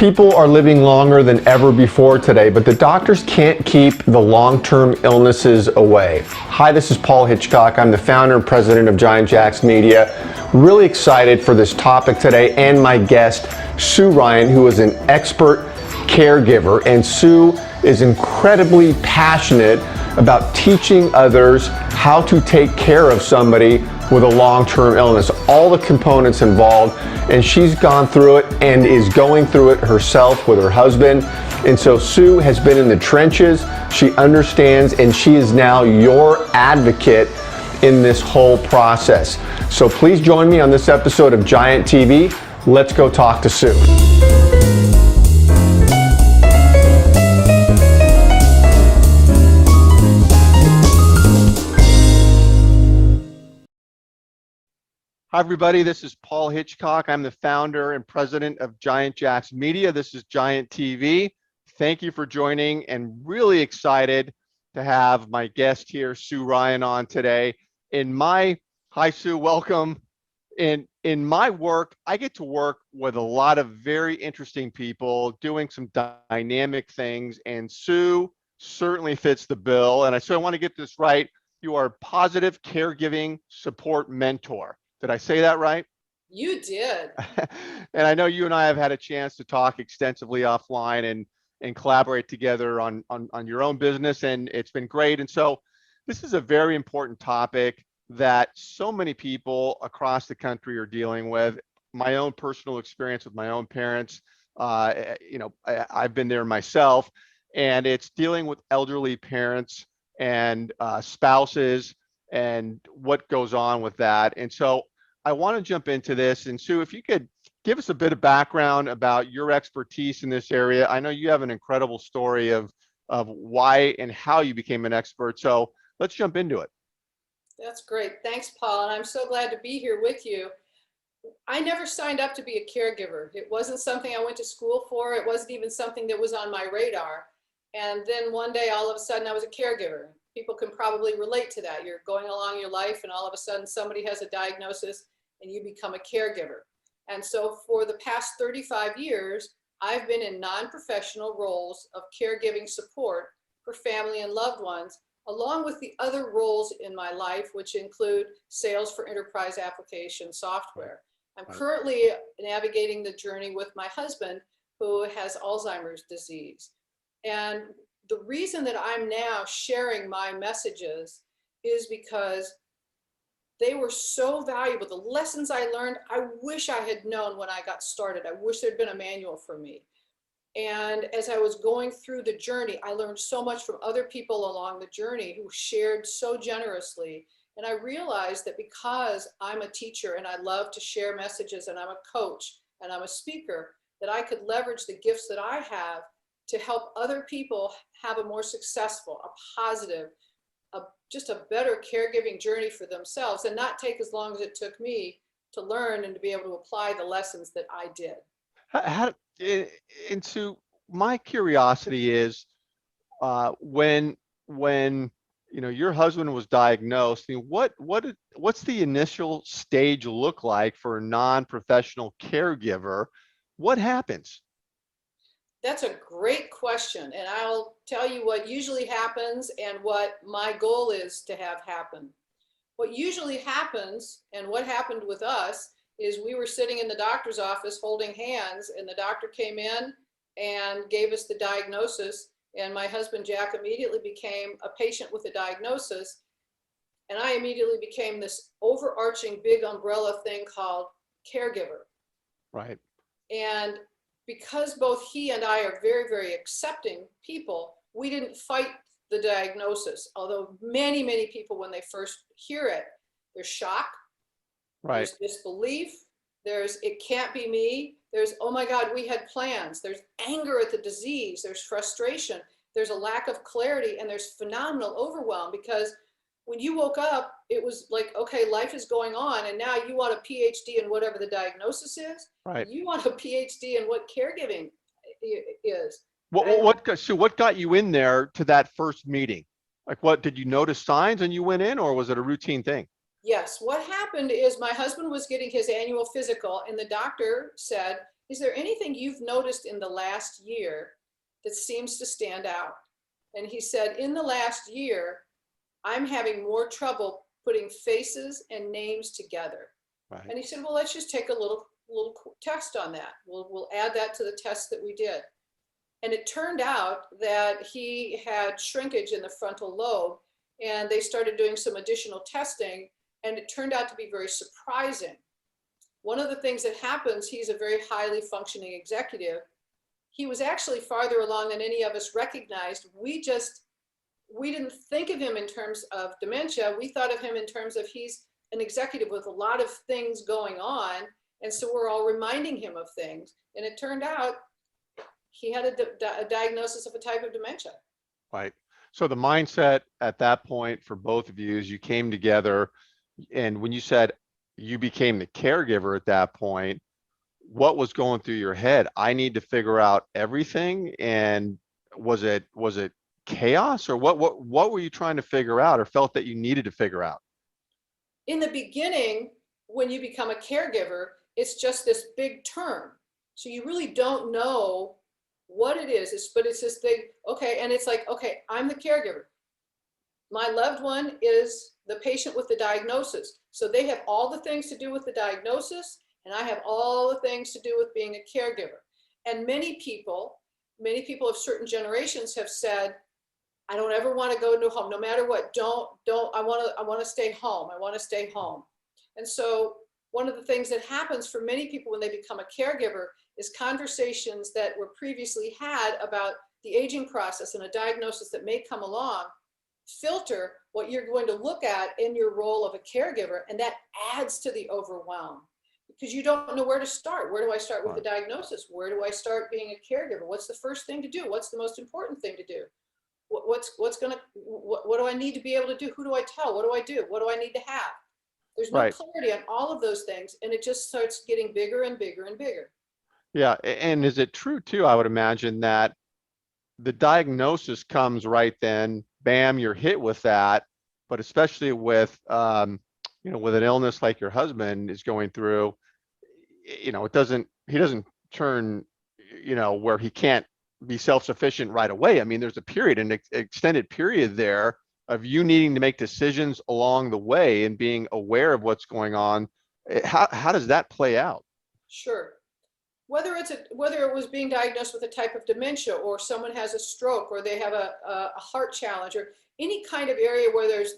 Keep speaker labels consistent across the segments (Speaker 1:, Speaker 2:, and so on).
Speaker 1: People are living longer than ever before today, but the doctors can't keep the long-term illnesses away. Hi, this is Paul Hitchcock. I'm the founder and president of Giant Jacks Media. Really excited for this topic today and my guest, Sue Ryan, who is an expert caregiver. And Sue is incredibly passionate about teaching others how to take care of somebody with a long-term illness, all the components involved, and she's gone through it and is going through it herself with her husband. And so Sue has been in the trenches, she understands, and she is now your advocate in this whole process. So please join me on this episode of Giant TV. Let's go talk to Sue. Hi, everybody. This is Paul Hitchcock. I'm the founder and president of Giant Jacks Media. This is Giant TV. Thank you for joining, and really excited to have my guest here, Sue Ryan, on today. Hi, Sue, welcome. In my work, I get to work with a lot of very interesting people doing some dynamic things, and Sue certainly fits the bill. And so I want to get this right. You are a positive caregiving support mentor. Did I say that right?
Speaker 2: You did.
Speaker 1: And I know you and I have had a chance to talk extensively offline and collaborate together on your own business, and it's been great. And so this is a very important topic that so many people across the country are dealing with. My own personal experience with my own parents, I've been there myself, and it's dealing with elderly parents and spouses and what goes on with that. And so I want to jump into this. And Sue, if you could give us a bit of background about your expertise in this area. I know you have an incredible story of why and how you became an expert. So let's jump into it.
Speaker 2: That's great. Thanks, Paul. And I'm so glad to be here with you. I never signed up to be a caregiver. It wasn't something I went to school for. It wasn't even something that was on my radar. And then one day, all of a sudden, I was a caregiver. People can probably relate to that. You're going along your life, and all of a sudden, somebody has a diagnosis, and you become a caregiver. And so for the past 35 years, I've been in non-professional roles of caregiving support for family and loved ones, along with the other roles in my life, which include sales for enterprise application software. I'm currently navigating the journey with my husband, who has Alzheimer's disease. And the reason that I'm now sharing my messages is because they were so valuable. The lessons I learned, I wish I had known when I got started. I wish there'd been a manual for me. And as I was going through the journey, I learned so much from other people along the journey who shared so generously. And I realized that because I'm a teacher and I love to share messages, and I'm a coach and I'm a speaker, that I could leverage the gifts that I have to help other people have a more successful, a positive, just a better caregiving journey for themselves, and not take as long as it took me to learn and to be able to apply the lessons that I did.
Speaker 1: And Sue, my curiosity is when your husband was diagnosed, I mean, what's the initial stage look like for a non-professional caregiver? What happens?
Speaker 2: That's a great question, and I'll tell you what usually happens and what my goal is to have happen. What usually happens, and what happened with us, is we were sitting in the doctor's office holding hands, and the doctor came in and gave us the diagnosis, and my husband Jack immediately became a patient with a diagnosis, and I immediately became this overarching big umbrella thing called caregiver.
Speaker 1: Right.
Speaker 2: And because both he and I are very, very accepting people, we didn't fight the diagnosis. Although many, many people, when they first hear it, there's shock,
Speaker 1: right,
Speaker 2: there's disbelief, there's it can't be me, there's oh my God, we had plans, there's anger at the disease, there's frustration, there's a lack of clarity, and there's phenomenal overwhelm, because when you woke up, it was like, okay, life is going on, and now you want a PhD in whatever the diagnosis is.
Speaker 1: Right.
Speaker 2: You want a PhD in what caregiving is.
Speaker 1: What got you in there to that first meeting? Like, what did you notice signs and you went in, or was it a routine thing?
Speaker 2: Yes, what happened is my husband was getting his annual physical, and the doctor said, is there anything you've noticed in the last year that seems to stand out? And he said, in the last year, I'm having more trouble putting faces and names together.
Speaker 1: Right.
Speaker 2: And he said, well, let's just take a little test on that. We'll add that to the test that we did. And it turned out that he had shrinkage in the frontal lobe, and they started doing some additional testing, and it turned out to be very surprising. One of the things that happens, he's a very highly functioning executive. He was actually farther along than any of us recognized. We didn't think of him in terms of dementia. We thought of him in terms of he's an executive with a lot of things going on. And so we're all reminding him of things. And it turned out he had a diagnosis of a type of dementia.
Speaker 1: Right. So the mindset at that point for both of you is you came together, and when you said you became the caregiver at that point, what was going through your head? I need to figure out everything. And was it chaos, or what were you trying to figure out or felt that you needed to figure out?
Speaker 2: In the beginning, when you become a caregiver, it's just this big term. So you really don't know what it is, but it's this big, okay, and it's like, okay, I'm the caregiver. My loved one is the patient with the diagnosis. So they have all the things to do with the diagnosis, and I have all the things to do with being a caregiver. And many people of certain generations have said, I don't ever want to go into a home, no matter what, I want to stay home. I want to stay home. And so one of the things that happens for many people when they become a caregiver is conversations that were previously had about the aging process and a diagnosis that may come along filter what you're going to look at in your role of a caregiver, and that adds to the overwhelm because you don't know where to start. Where do I start with the diagnosis? Where do I start being a caregiver? What's the first thing to do? What's the most important thing to do? What do I need to be able to do? Who do I tell? What do I do? What do I need to have? There's no clarity on all of those things, and it just starts getting bigger and bigger and bigger.
Speaker 1: Yeah. And is it true too, I would imagine, that the diagnosis comes right then, bam, you're hit with that, but especially with, with an illness like your husband is going through, he doesn't turn, where he can't be self-sufficient right away. I mean, there's a period, an extended period there of you needing to make decisions along the way and being aware of what's going on. How does that play out?
Speaker 2: Sure. Whether it was being diagnosed with a type of dementia, or someone has a stroke, or they have a heart challenge, or any kind of area where there's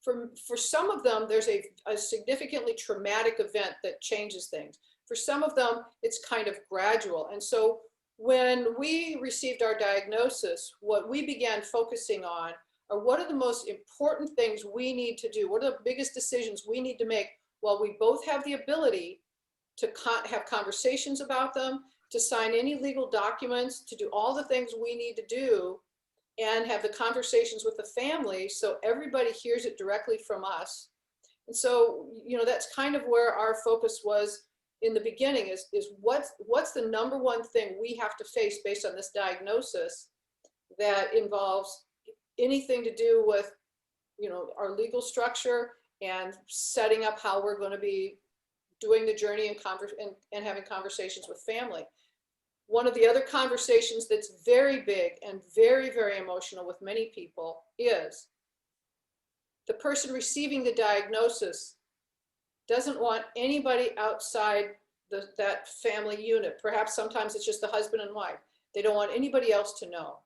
Speaker 2: for some of them, there's a significantly traumatic event that changes things. For some of them, it's kind of gradual. And so when we received our diagnosis, what we began focusing on are what are the most important things we need to do? What are the biggest decisions we need to make while we both have the ability to have conversations about them, to sign any legal documents, to do all the things we need to do, and have the conversations with the family so everybody hears it directly from us. And so, that's kind of where our focus was in the beginning, is what's the number one thing we have to face based on this diagnosis that involves anything to do with, our legal structure and setting up how we're going to be doing the journey and having conversations with family. One of the other conversations that's very big and very, very emotional with many people is the person receiving the diagnosis doesn't want anybody outside that family unit. Perhaps sometimes it's just the husband and wife. They don't want anybody else to know.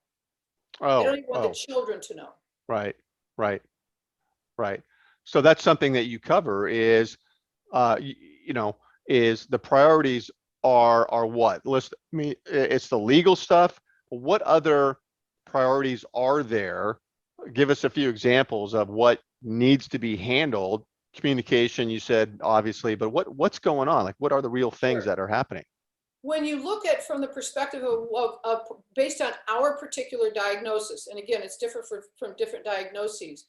Speaker 2: They don't even want the children to know.
Speaker 1: Right, right, right. So that's something that you cover is, is the priorities are what? It's the legal stuff. What other priorities are there? Give us a few examples of what needs to be handled. Communication, you said, obviously, but what's going on? Like, what are the real things that are happening?
Speaker 2: When you look at from the perspective of based on our particular diagnosis, and again, it's different from different diagnoses.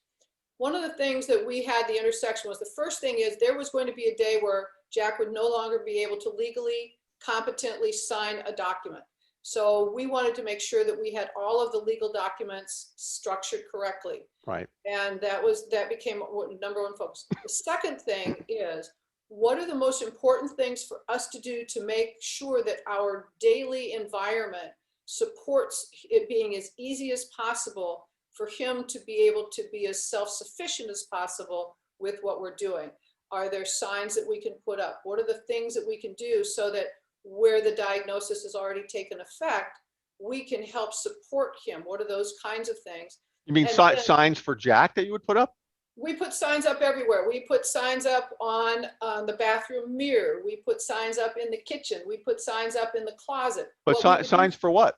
Speaker 2: One of the things that we had the intersection was, the first thing is there was going to be a day where Jack would no longer be able to legally, competently sign a document. So we wanted to make sure that we had all of the legal documents structured correctly.
Speaker 1: Right.
Speaker 2: And that became number one focus. The second thing is, what are the most important things for us to do to make sure that our daily environment supports it being as easy as possible for him to be able to be as self-sufficient as possible with what we're doing? Are there signs that we can put up? What are the things that we can do so that where the diagnosis has already taken effect, we can help support him? What are those kinds of things?
Speaker 1: You mean
Speaker 2: And then
Speaker 1: signs for Jack that you would put up?
Speaker 2: we put signs up everywhere. We put signs up on the bathroom mirror. We put signs up in the kitchen. We put signs up in the closet.
Speaker 1: But signs for what?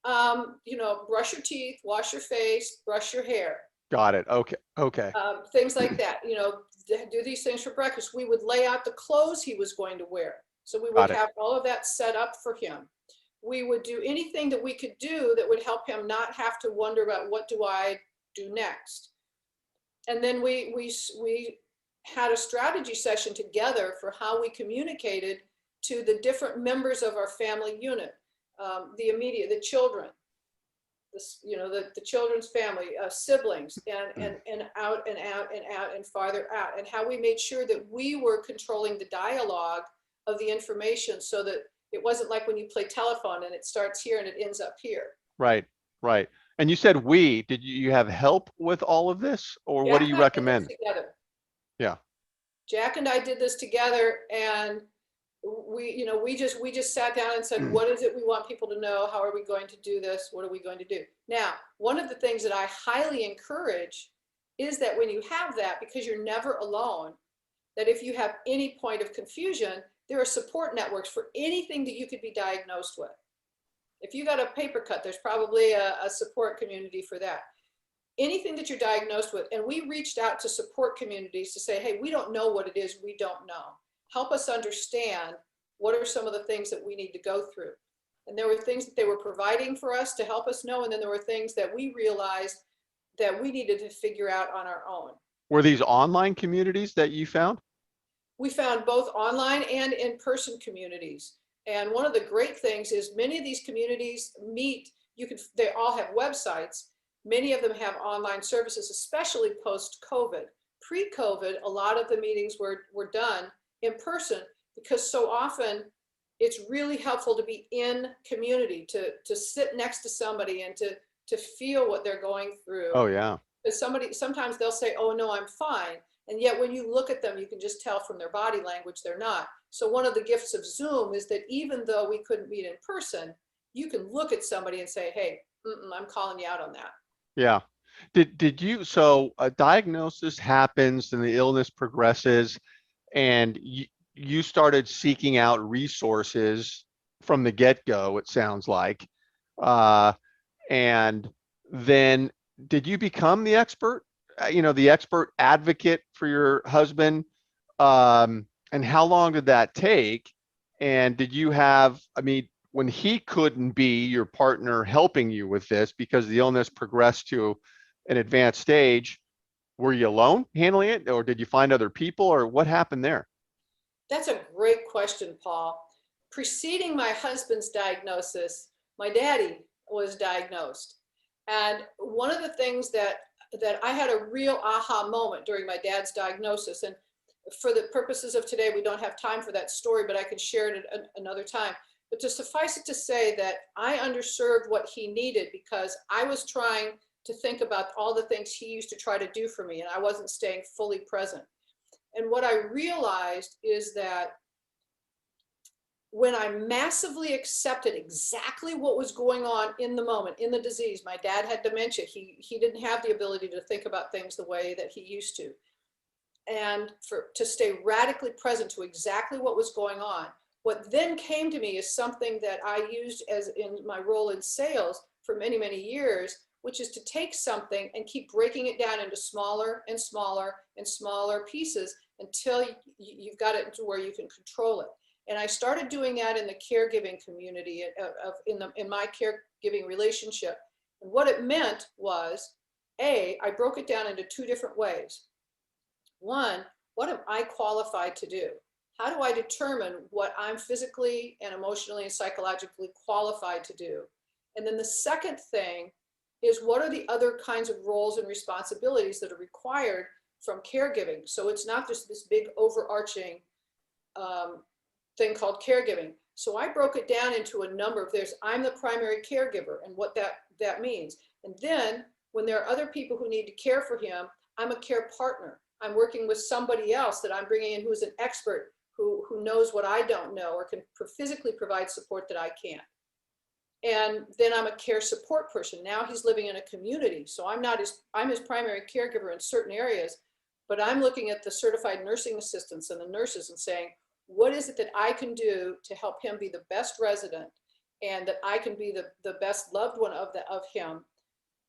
Speaker 2: You know, brush your teeth, wash your face, brush your hair.
Speaker 1: Got it. Okay. Okay.
Speaker 2: Things like that. You know, do these things for breakfast. We would lay out the clothes he was going to wear. So we would
Speaker 1: Got it.
Speaker 2: have all of that set up for him. We would do anything that we could do that would help him not have to wonder about what do I do next. And then we had a strategy session together for how we communicated to the different members of our family unit, the immediate, the children, you know, the children's family, siblings, and out and out and out and farther out, and how we made sure that we were controlling the dialogue of the information so that it wasn't like when you play telephone and it starts here and it ends up here.
Speaker 1: Right. Right. And you said did you have help with all of this, or what do
Speaker 2: Jack
Speaker 1: you
Speaker 2: and I did this
Speaker 1: recommend?
Speaker 2: together.
Speaker 1: Yeah.
Speaker 2: Jack and I did this together, and we just sat down and said, what is it we want people to know? How are we going to do this? What are we going to do? Now, one of the things that I highly encourage is that when you have that, because you're never alone, that if you have any point of confusion, there are support networks for anything that you could be diagnosed with. If you got a paper cut, there's probably a support community for that. Anything that you're diagnosed with. And we reached out to support communities to say, hey, we don't know what it is. We don't know. Help us understand what are some of the things that we need to go through. And there were things that they were providing for us to help us know. And then there were things that we realized that we needed to figure out on our own.
Speaker 1: Were these online communities that you found?
Speaker 2: We found both online and in-person communities. And one of the great things is many of these communities they all have websites. Many of them have online services, especially post-COVID. Pre-COVID, a lot of the meetings were done in person because so often it's really helpful to be in community, to sit next to somebody and to feel what they're going through.
Speaker 1: Oh, yeah.
Speaker 2: Because sometimes they'll say, oh, no, I'm fine. And yet when you look at them, you can just tell from their body language they're not. So one of the gifts of Zoom is that even though we couldn't meet in person, you can look at somebody and say, hey, I'm calling you out on that.
Speaker 1: Yeah. So a diagnosis happens and the illness progresses, and you started seeking out resources from the get-go, it sounds like. And then did you become the expert, the expert advocate for your husband? And how long did that take? And did you have, when he couldn't be your partner helping you with this because the illness progressed to an advanced stage, were you alone handling it, or did you find other people, or what happened there?
Speaker 2: That's a great question, Paul. Preceding my husband's diagnosis, my daddy was diagnosed. And one of the things that I had a real aha moment during my dad's diagnosis, and for the purposes of today, we don't have time for that story, but I can share it at another time. But to suffice it to say that I underserved what he needed because I was trying to think about all the things he used to try to do for me, and I wasn't staying fully present. And what I realized is that when I massively accepted exactly what was going on in the moment, in the disease, my dad had dementia. He didn't have the ability to think about things the way that he used to. And to stay radically present to exactly what was going on. What then came to me is something that I used as in my role in sales for many, many years, which is to take something and keep breaking it down into smaller and smaller and smaller pieces until you've got it to where you can control it. And I started doing that in the caregiving community, in my caregiving relationship. And what it meant was, I broke it down into two different ways. One, what am I qualified to do? How do I determine what I'm physically and emotionally and psychologically qualified to do? And then the second thing is, what are the other kinds of roles and responsibilities that are required from caregiving? So it's not just this big overarching thing called caregiving. So I broke it down into a number of I'm the primary caregiver and what that means. And then when there are other people who need to care for him, I'm a care partner. I'm working with somebody else that I'm bringing in who's an expert who knows what I don't know or can physically provide support that I can't. And then I'm a care support person. Now he's living in a community. So I'm his primary caregiver in certain areas, but I'm looking at the certified nursing assistants and the nurses and saying, what is it that I can do to help him be the best resident and that I can be the best loved one of him,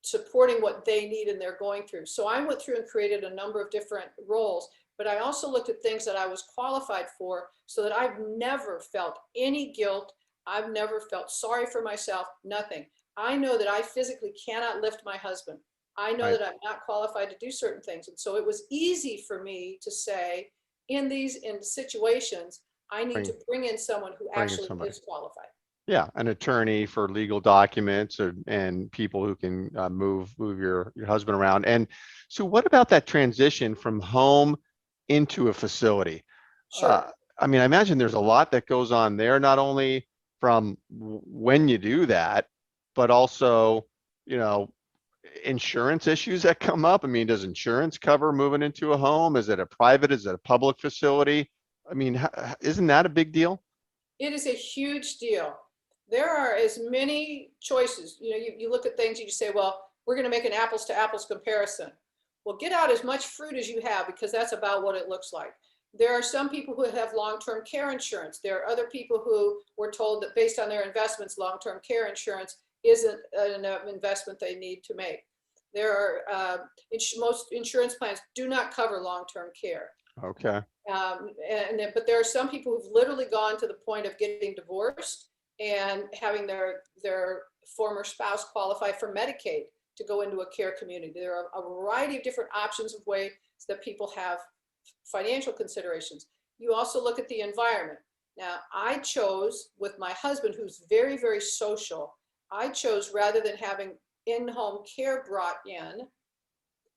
Speaker 2: supporting what they need and they're going through. So I went through and created a number of different roles, but I also looked at things that I was qualified for so that I've never felt any guilt. I've never felt sorry for myself, nothing. I know that I physically cannot lift my husband. I know that I'm not qualified to do certain things. And so it was easy for me to say, in situations, I need to bring in someone who actually is qualified.
Speaker 1: Yeah, an attorney for legal documents and people who can move your husband around. And so what about that transition from home into a facility?
Speaker 2: Sure.
Speaker 1: I mean, I imagine there's a lot that goes on there, not only from when you do that, but also, you know, insurance issues that come up. I mean, does insurance cover moving into a home? Is it a private? Is it a public facility? I mean, isn't that a big deal?
Speaker 2: It is a huge deal. There are as many choices. You know, you look at things, you just say, well, we're going to make an apples to apples comparison. Well, get out as much fruit as you have, because that's about what it looks like. There are some people who have long-term care insurance. There are other people who were told that based on their investments, long-term care insurance isn't an investment they need to make. There are most insurance plans do not cover long-term care.
Speaker 1: Okay.
Speaker 2: But there are some people who've literally gone to the point of getting divorced and having their former spouse qualify for Medicaid to go into a care community. There are a variety of different options of ways that people have financial considerations. You also look at the environment. Now, I chose with my husband, who's very, very social, I chose, rather than having in-home care brought in,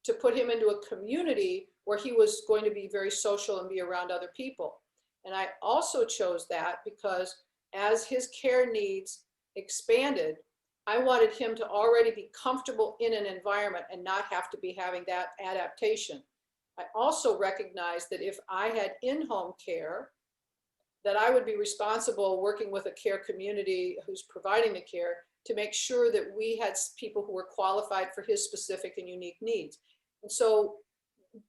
Speaker 2: to put him into a community where he was going to be very social and be around other people. And I also chose that because as his care needs expanded, I wanted him to already be comfortable in an environment and not have to be having that adaptation. I also recognized that if I had in-home care, that I would be responsible working with a care community who's providing the care to make sure that we had people who were qualified for his specific and unique needs. And so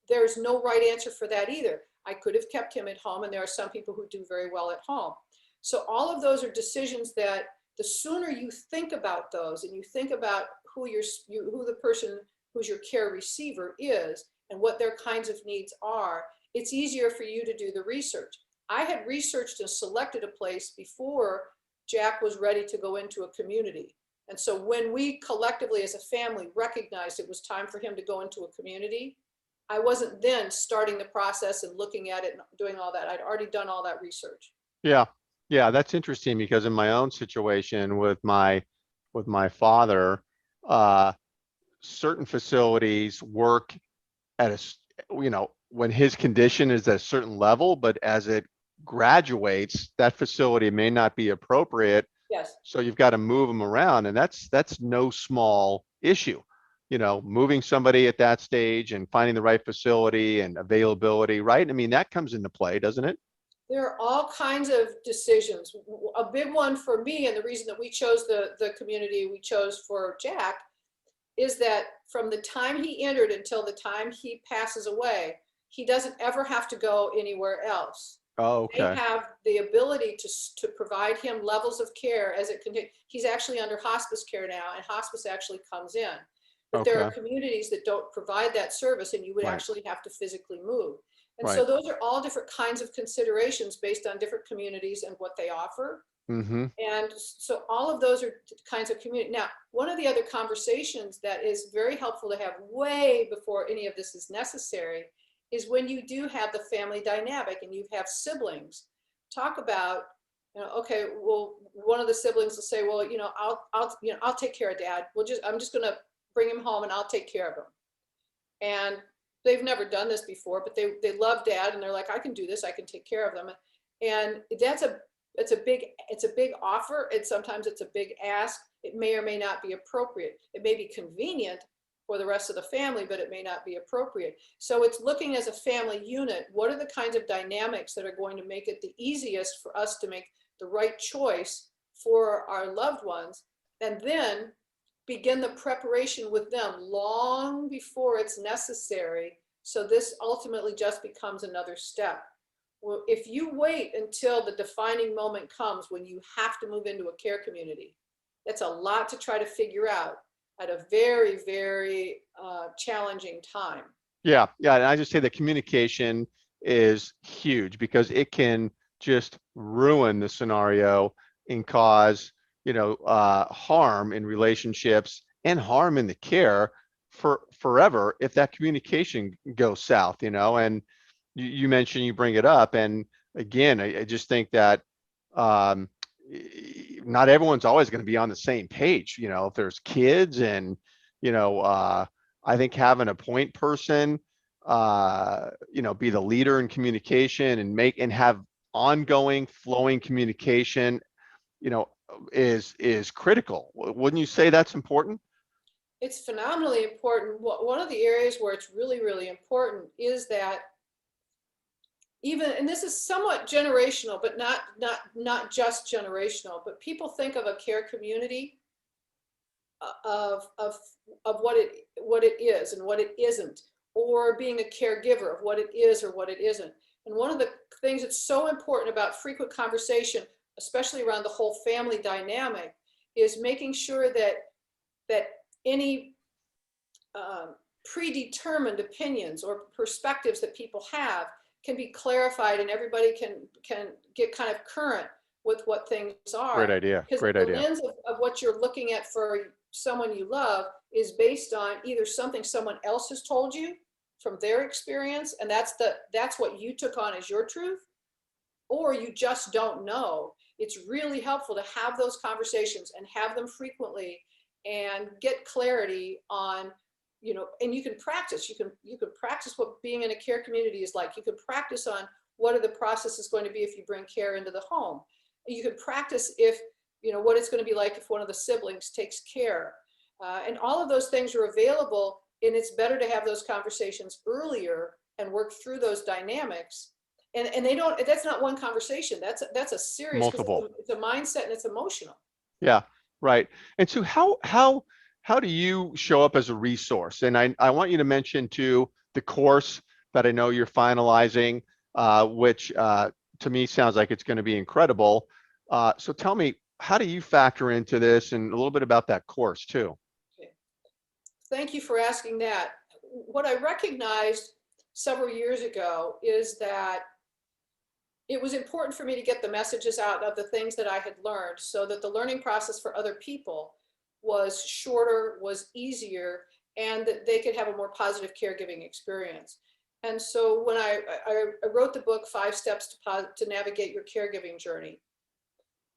Speaker 2: there's no right answer for that either. I could have kept him at home, and there are some people who do very well at home. So all of those are decisions that the sooner you think about those and you think about who the person who's your care receiver is and what their kinds of needs are, it's easier for you to do the research. I had researched and selected a place before Jack was ready to go into a community. And so when we collectively as a family recognized it was time for him to go into a community, I wasn't then starting the process and looking at it and doing all that. I'd already done all that research.
Speaker 1: Yeah. Yeah, that's interesting because in my own situation with my father, certain facilities work at when his condition is at a certain level, but as it graduates, that facility may not be appropriate.
Speaker 2: Yes.
Speaker 1: So you've got to move them around, and that's no small issue. Moving somebody at that stage and finding the right facility and availability, right? I mean, that comes into play, doesn't it?
Speaker 2: There are all kinds of decisions. A big one for me, and the reason that we chose the community we chose for Jack, is that from the time he entered until the time he passes away, he doesn't ever have to go anywhere else.
Speaker 1: Oh,
Speaker 2: They
Speaker 1: okay.
Speaker 2: have the ability to provide him levels of care as it continues. He's actually under hospice care now, and hospice actually comes in. But there are
Speaker 1: Okay.
Speaker 2: communities that don't provide that service, and you would
Speaker 1: Right.
Speaker 2: actually have to physically move. And so
Speaker 1: Right.
Speaker 2: those are all different kinds of considerations based on different communities and what they offer.
Speaker 1: Mm-hmm.
Speaker 2: And so all of those are kinds of community. Now, one of the other conversations that is very helpful to have way before any of this is necessary is when you do have the family dynamic and you have siblings. Talk about, okay, well, one of the siblings will say, well, I'll take care of Dad. I'm just going to bring him home and I'll take care of him. And they've never done this before, but they love Dad and they're like, I can do this. I can take care of them. And it's a big offer, and sometimes it's a big ask. It may or may not be appropriate. It may be convenient for the rest of the family, but it may not be appropriate. So it's looking as a family unit, what are the kinds of dynamics that are going to make it the easiest for us to make the right choice for our loved ones, and then begin the preparation with them long before it's necessary. So this ultimately just becomes another step. Well, if you wait until the defining moment comes when you have to move into a care community, that's a lot to try to figure out at a very, very challenging time.
Speaker 1: Yeah, yeah, and I just say that communication is huge because it can just ruin the scenario and cause, harm in relationships and harm in the care for forever if that communication goes south, and you mentioned, you bring it up, and again, I just think that um, not everyone's always going to be on the same page, if there's kids and, you know, uh, I think having a point person, be the leader in communication and have ongoing flowing communication, you know, is critical. Wouldn't you say that's important?
Speaker 2: It's phenomenally important. One of the areas where it's really, really important is that even, and this is somewhat generational, but not just generational, but people think of a care community of what it is and what it isn't, or being a caregiver of what it is or what it isn't. And one of the things that's so important about frequent conversation, especially around the whole family dynamic, is making sure that any predetermined opinions or perspectives that people have can be clarified, and everybody can get kind of current with what things
Speaker 1: Great
Speaker 2: are.
Speaker 1: idea.
Speaker 2: Because
Speaker 1: Great
Speaker 2: the
Speaker 1: idea.
Speaker 2: lens of what you're looking at for someone you love is based on either something someone else has told you from their experience, and that's what you took on as your truth, or you just don't know. It's really helpful to have those conversations and have them frequently and get clarity on, and you can practice. You can practice what being in a care community is like. You can practice on what are the processes going to be if you bring care into the home. You can practice if, what it's going to be like if one of the siblings takes care. And all of those things are available, and it's better to have those conversations earlier and work through those dynamics. And they don't, that's not one conversation. That's a serious, because
Speaker 1: Multiple.
Speaker 2: it's a mindset and it's emotional.
Speaker 1: Yeah, right. And so how do you show up as a resource? And I want you to mention too the course that I know you're finalizing, which to me sounds like it's going to be incredible. So tell me, how do you factor into this, and a little bit about that course too?
Speaker 2: Okay. Thank you for asking that. What I recognized several years ago is that it was important for me to get the messages out of the things that I had learned, so that the learning process for other people was shorter, was easier, and that they could have a more positive caregiving experience. And so when I wrote the book, 5 Steps to Navigate Your Caregiving Journey,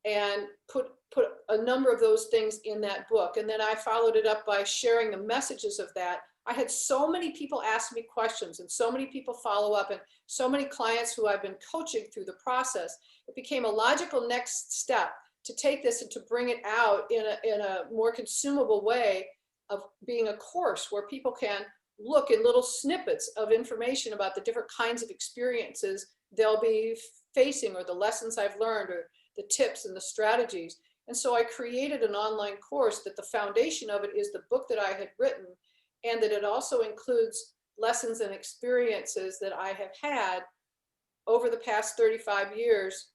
Speaker 2: and put a number of those things in that book. And then I followed it up by sharing the messages of that. I had so many people ask me questions, and so many people follow up, and so many clients who I've been coaching through the process. It became a logical next step to take this and to bring it out in a more consumable way of being a course where people can look in little snippets of information about the different kinds of experiences they'll be facing, or the lessons I've learned, or the tips and the strategies. And so I created an online course that the foundation of it is the book that I had written, and that it also includes lessons and experiences that I have had over the past 35 years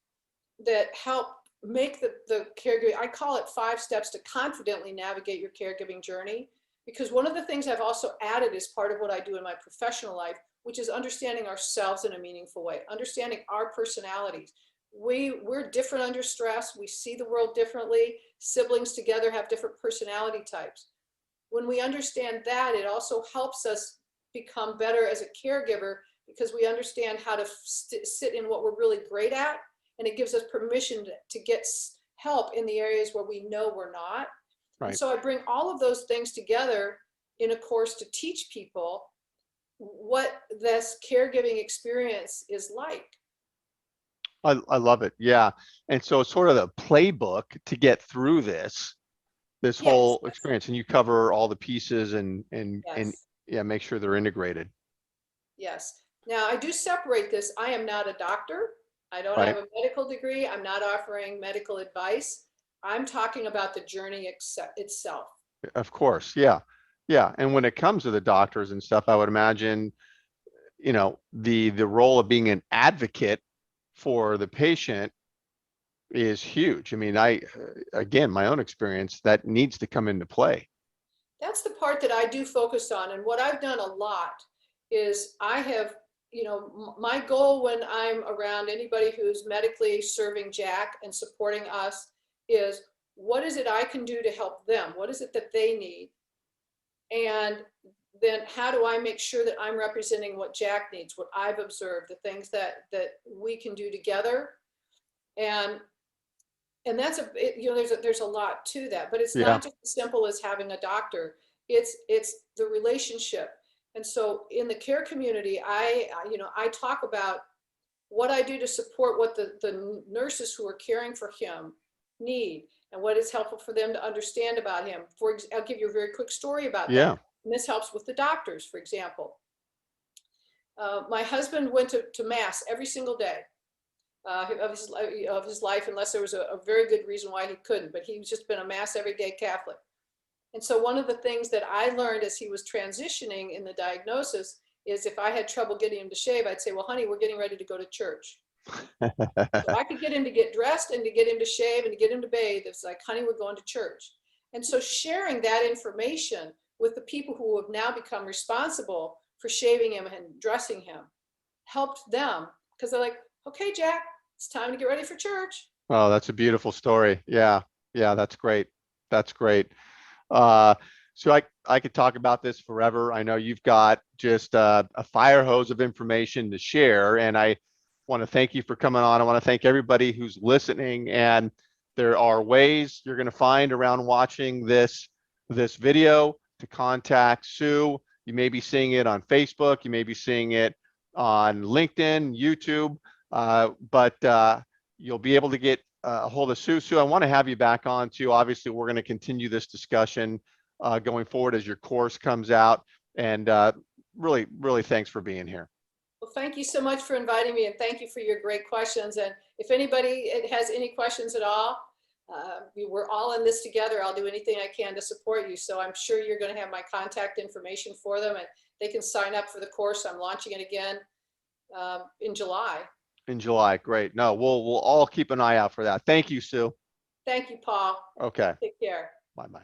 Speaker 2: that help make the caregiving, I call it 5 steps to confidently navigate your caregiving journey. Because one of the things I've also added as part of what I do in my professional life, which is understanding ourselves in a meaningful way, understanding our personalities. We're different under stress. We see the world differently. Siblings together have different personality types. When we understand that, it also helps us become better as a caregiver, because we understand how to sit in what we're really great at, and it gives us permission to get help in the areas where we know we're not. And
Speaker 1: Right.
Speaker 2: so I bring all of those things together in a course to teach people what this caregiving experience is like.
Speaker 1: I love it. Yeah. And so it's sort of the playbook to get through this
Speaker 2: Yes,
Speaker 1: whole experience, and you cover all the pieces and
Speaker 2: yes,
Speaker 1: yeah, make sure they're integrated.
Speaker 2: yes. Now, I do separate this. I am not a doctor. I don't have
Speaker 1: Right.
Speaker 2: a medical degree. I'm not offering medical advice. I'm talking about the journey itself.
Speaker 1: Of course. Yeah. Yeah. And when it comes to the doctors and stuff, I would imagine, the role of being an advocate for the patient is huge. I mean, again, my own experience, that needs to come into play.
Speaker 2: That's the part that I do focus on. And what I've done a lot is I have, my goal when I'm around anybody who's medically serving Jack and supporting us is, what is it I can do to help them? What is it that they need? And then how do I make sure that I'm representing what Jack needs, what I've observed, the things that we can do together? And that's there's a lot to that, but it's
Speaker 1: Yeah.
Speaker 2: not just as simple as having a doctor. It's the relationship. And so in the care community, I talk about what I do to support what the nurses who are caring for him need, and what is helpful for them to understand about him. I'll give you a very quick story about
Speaker 1: Yeah.
Speaker 2: that. And this helps with the doctors, for example. My husband went to mass every single day of his life, unless there was a very good reason why he couldn't. But he's just been a mass everyday Catholic. And so one of the things that I learned as he was transitioning in the diagnosis is, if I had trouble getting him to shave, I'd say, well, honey, we're getting ready to go to church. So I could get him to get dressed and to get him to shave and to get him to bathe. It's like, honey, we're going to church. And so sharing that information with the people who have now become responsible for shaving him and dressing him helped them, because they're like, okay, Jack, it's time to get ready for church.
Speaker 1: Oh, that's a beautiful story. Yeah. Yeah, that's great. That's great. Uh, so I could talk about this forever. I know you've got just a fire hose of information to share, and I want to thank you for coming on. I want to thank everybody who's listening, and there are ways you're going to find around watching this video to contact Sue. You may be seeing it on Facebook, you may be seeing it on LinkedIn, YouTube, but you'll be able to get a hold of Sue. Sue, I want to have you back on too. Obviously, we're going to continue this discussion going forward as your course comes out. And really, really thanks for being here.
Speaker 2: Well, thank you so much for inviting me, and thank you for your great questions. And if anybody has any questions at all, we're all in this together. I'll do anything I can to support you. So I'm sure you're going to have my contact information for them, and they can sign up for the course. I'm launching it again in July.
Speaker 1: In July, great. No, we'll all keep an eye out for that. Thank you, Sue.
Speaker 2: Thank you, Paul.
Speaker 1: Okay.
Speaker 2: Take care.
Speaker 1: Bye-bye.